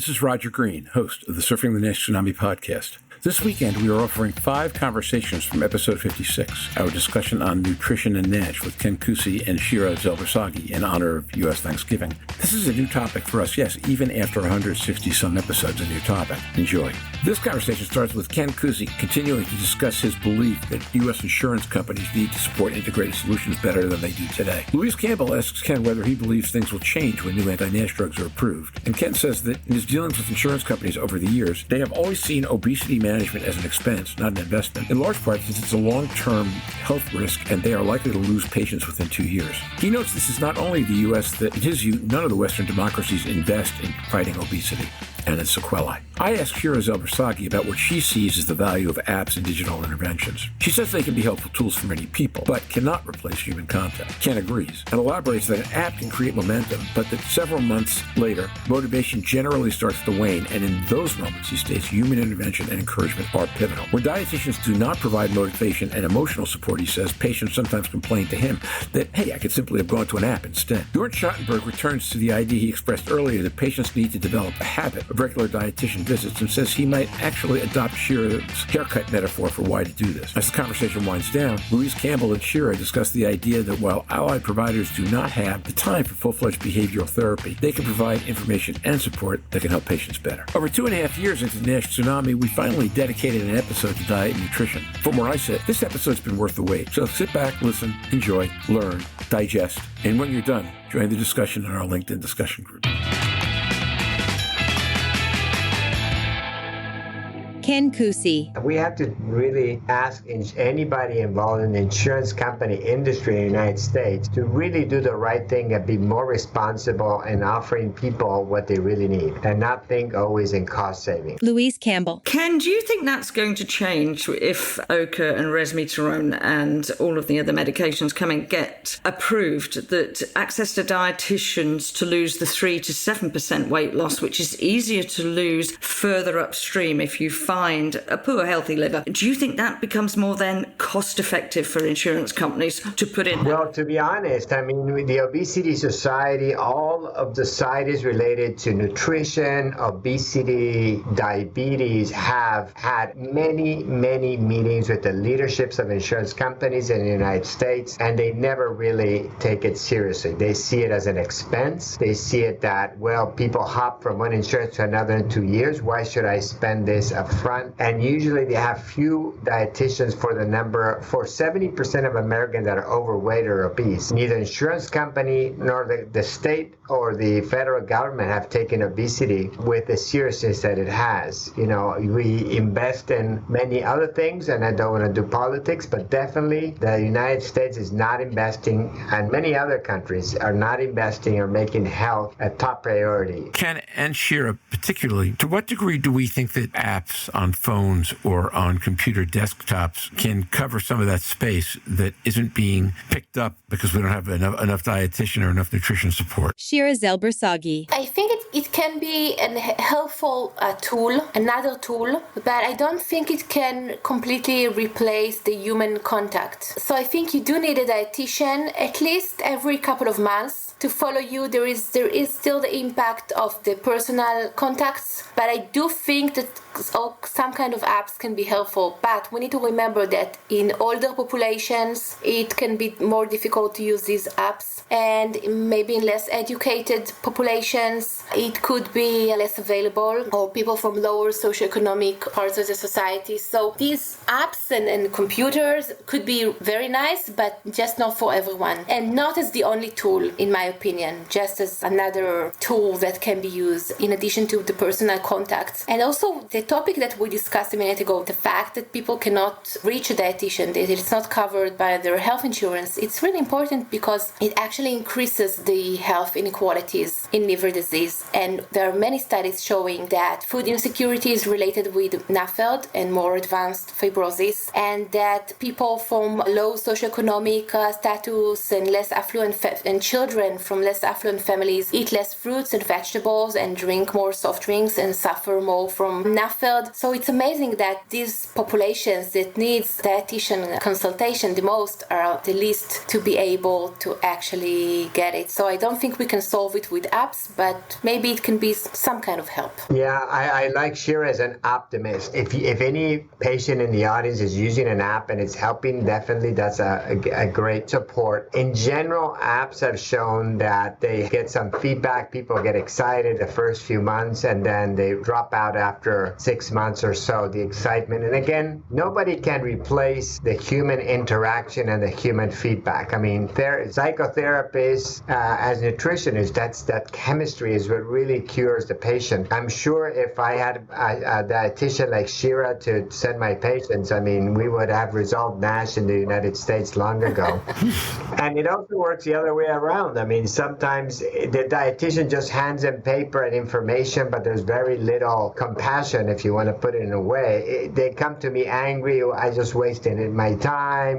This is Roger Green, host of the Surfing the NASH Tsunami podcast. This weekend, we are offering 5 conversations from episode 56, our discussion on nutrition and NASH with Ken Cusi and Shira Zelber-Sagi in honor of U.S. Thanksgiving. This is a new topic for us, yes, even after 160-some episodes, a new topic. Enjoy. This conversation starts with Ken Cusi continuing to discuss his belief that U.S. insurance companies need to support integrated solutions better than they do today. Louise Campbell asks Ken whether he believes things will change when new anti-NASH drugs are approved. And Ken says that in his dealings with insurance companies over the years, they have always seen obesity management as an expense, not an investment, in large part since it's a long-term health risk and they are likely to lose patients within 2 years. He notes this is not only the U.S. that, in his view, none of the Western democracies invest in fighting obesity and its sequelae. I asked Shira Zelber-Sagi about what she sees as the value of apps and digital interventions. She says they can be helpful tools for many people, but cannot replace human contact. Ken agrees, and elaborates that an app can create momentum, but that several months later, motivation generally starts to wane, and in those moments, he states, human intervention and encouragement are pivotal. When dietitians do not provide motivation and emotional support, he says, patients sometimes complain to him that, hey, I could simply have gone to an app instead. Jörn Schattenberg returns to the idea he expressed earlier that patients need to develop a habit of regular dietitian visits and says he might actually adopt Shira's haircut metaphor for why to do this. As the conversation winds down, Louise Campbell and Shira discuss the idea that while allied providers do not have the time for full-fledged behavioral therapy, they can provide information and support that can help patients better. Over 2.5 years into the NASH Tsunami, we finally dedicated an episode to diet and nutrition. From where I sit, this episode's been worth the wait. So sit back, listen, enjoy, learn, digest, and when you're done, join the discussion in our LinkedIn discussion group. Ken Cusi. We have to really ask anybody involved in the insurance company industry in the United States to really do the right thing and be more responsible in offering people what they really need and not think always in cost saving. Louise Campbell. Ken, do you think that's going to change if Oka and resmetirom and all of the other medications come and get approved, that access to dietitians to lose the 3 to 7% weight loss, which is easier to lose further upstream if you find a poor healthy liver, do you think that becomes more then cost effective for insurance companies to put in? Well, to be honest, I mean, with the Obesity Society, all of the societies related to nutrition, obesity, diabetes have had many meetings with the leaderships of insurance companies in the United States, and they never really take it seriously. They see it as an expense. They see it that, well, people hop from one insurance to another in 2 years. Why should I spend this up front? And usually they have few dietitians for 70% of Americans that are overweight or obese. Neither insurance company nor the state or the federal government have taken obesity with the seriousness that it has. You know, we invest in many other things, and I don't want to do politics, but definitely the United States is not investing, and many other countries are not investing or making health a top priority. Ken and Shira, particularly, to what degree do we think that apps on phones or on computer desktops can cover some of that space that isn't being picked up because we don't have enough dietitian or enough nutrition support? Shira Zelber-Sagi. I think it can be a helpful tool, another tool, but I don't think it can completely replace the human contact. So I think you do need a dietitian at least every couple of months to follow you. There is still the impact of the personal contacts, but I do think that some kind of apps can be helpful. But we need to remember that in older populations, it can be more difficult to use these apps, and maybe in less educated populations, it could be less available, or people from lower socioeconomic parts of the society. So these apps and computers could be very nice, but just not for everyone, and not as the only tool, in my opinion, just as another tool that can be used in addition to the personal contacts. And also the topic that we discussed a minute ago, the fact that people cannot reach a dietitian, that it's not covered by their health insurance, it's really important because it actually increases the health inequalities in liver disease. And there are many studies showing that food insecurity is related with NAFLD and more advanced fibrosis, and that people from low socioeconomic status and less affluent and children from less affluent families eat less fruits and vegetables and drink more soft drinks and suffer more from NAFLD. So it's amazing that these populations that needs dietitian consultation the most are the least to be able to actually get it. So I don't think we can solve it with apps, but maybe it can be some kind of help. Yeah, I like Shira as an optimist. If any patient in the audience is using an app and it's helping, definitely that's a great support. In general, apps have shown that they get some feedback. People get excited the first few months and then they drop out after 6 months or so, the excitement. And again, nobody can replace the human interaction and the human feedback. I mean, psychotherapists, as nutritionists, that chemistry is what really cures the patient. I'm sure if I had a dietitian like Shira to send my patients, I mean, we would have resolved NASH in the United States long ago. And it also works the other way around. I mean, sometimes the dietitian just hands them paper and information, but there's very little compassion, if you want to put it in a way. They come to me angry, I just wasted my time,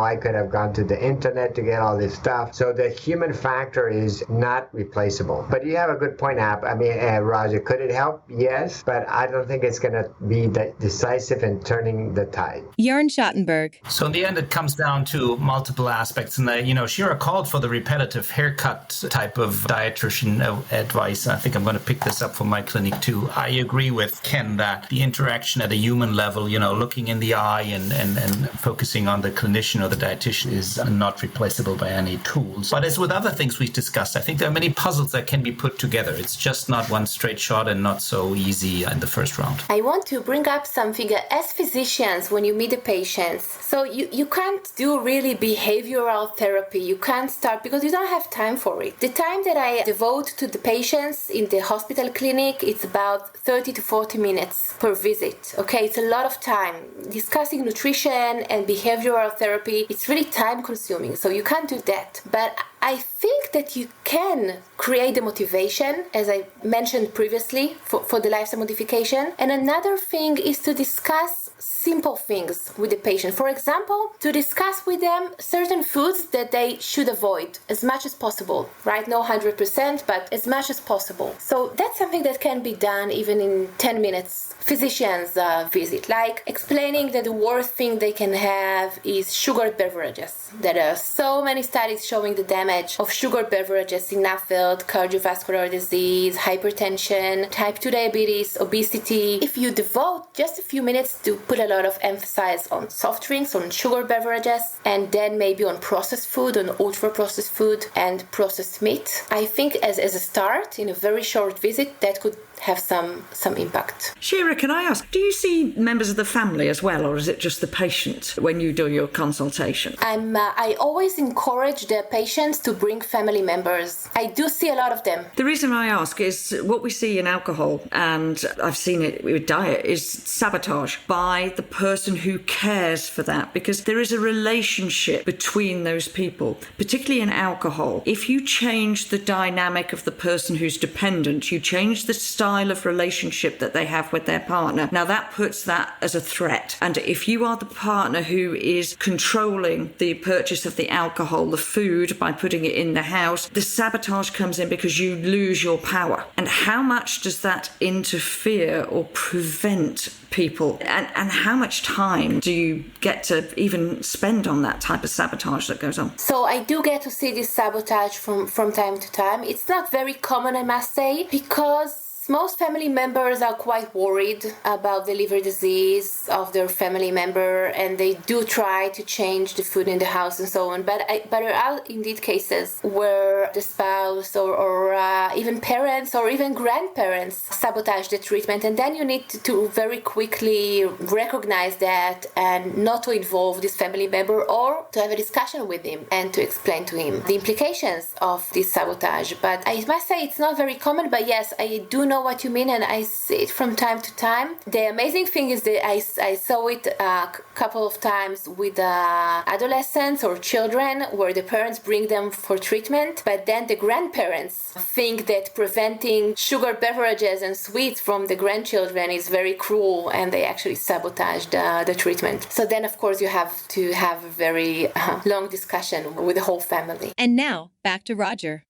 I could have gone to the internet to get all this stuff. So the human factor is not replaceable. But you have a good point, I mean, Roger, could it help? Yes, but I don't think it's going to be decisive in turning the tide. Jörn Schattenberg. So in the end, it comes down to multiple aspects. And, Shira called for the repetitive haircut type of dietitian advice. I think I'm going to pick this up for my clinic too. I agree with Ken that the interaction at a human level, looking in the eye and focusing on the clinician or the dietitian is not replaceable by any tools. But as with other things we've discussed, I think there are many puzzles that can be put together. It's just not one straight shot and not so easy in the first round. I want to bring up something. As physicians, when you meet the patients, so you can't do really behavioral therapy. You can't start because you don't have time for it. The time that I devote to the patients in the hospital clinic, it's about 30 to 40 minutes per visit. Okay, it's a lot of time. Discussing nutrition and behavioral therapy, it's really time consuming, so you can't do that. But I think that you can create the motivation, as I mentioned previously, for the lifestyle modification. And another thing is to discuss simple things with the patient. For example, to discuss with them certain foods that they should avoid as much as possible, right? No 100%, but as much as possible. So that's something that can be done even in 10 minutes. Physician's visit, like explaining that the worst thing they can have is sugared beverages. There are so many studies showing the damage of sugared beverages in NAFLD, cardiovascular disease, hypertension, type 2 diabetes, obesity. If you devote just a few minutes to put a lot of emphasis on soft drinks, on sugar beverages, and then maybe on processed food, on ultra-processed food and processed meat, I think as a start, in a very short visit, that could have some impact. Shira, can I ask, do you see members of the family as well, or is it just the patient when you do your consultation? I always encourage the patients to bring family members. I do see a lot of them. The reason I ask is what we see in alcohol, and I've seen it with diet, is sabotage by the person who cares for that, because there is a relationship between those people, particularly in alcohol. If you change the dynamic of the person who's dependent, you change the style of relationship that they have with their partner. Now that puts that as a threat. And if you are the partner who is controlling the purchase of the alcohol, the food, by putting it in the house, the sabotage comes in because you lose your power. And how much does that interfere or prevent people? And how much time do you get to even spend on that type of sabotage that goes on? So I do get to see this sabotage from time to time. It's not very common, I must say, because most family members are quite worried about the liver disease of their family member, and they do try to change the food in the house and so on. But there are indeed cases where the spouse or even parents or even grandparents sabotage the treatment, and then you need to very quickly recognize that and not to involve this family member, or to have a discussion with him and to explain to him the implications of this sabotage. But I must say it's not very common, but yes, I do know what you mean, and I see it from time to time. The amazing thing is that I saw it a couple of times with adolescents or children, where the parents bring them for treatment, but then the grandparents think that preventing sugar beverages and sweets from the grandchildren is very cruel, and they actually sabotage the treatment. So then, of course, you have to have a very long discussion with the whole family. And now, back to Roger.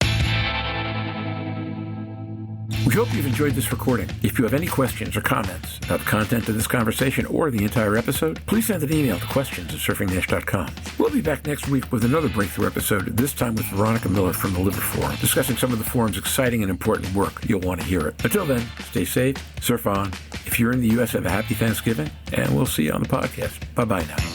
We hope you've enjoyed this recording. If you have any questions or comments about the content of this conversation or the entire episode, please send an email to questions@surfingnash.com. We'll be back next week with another breakthrough episode, this time with Veronica Miller from the Liver Forum, discussing some of the forum's exciting and important work. You'll want to hear it. Until then, stay safe, surf on. If you're in the U.S., have a happy Thanksgiving, and we'll see you on the podcast. Bye-bye now.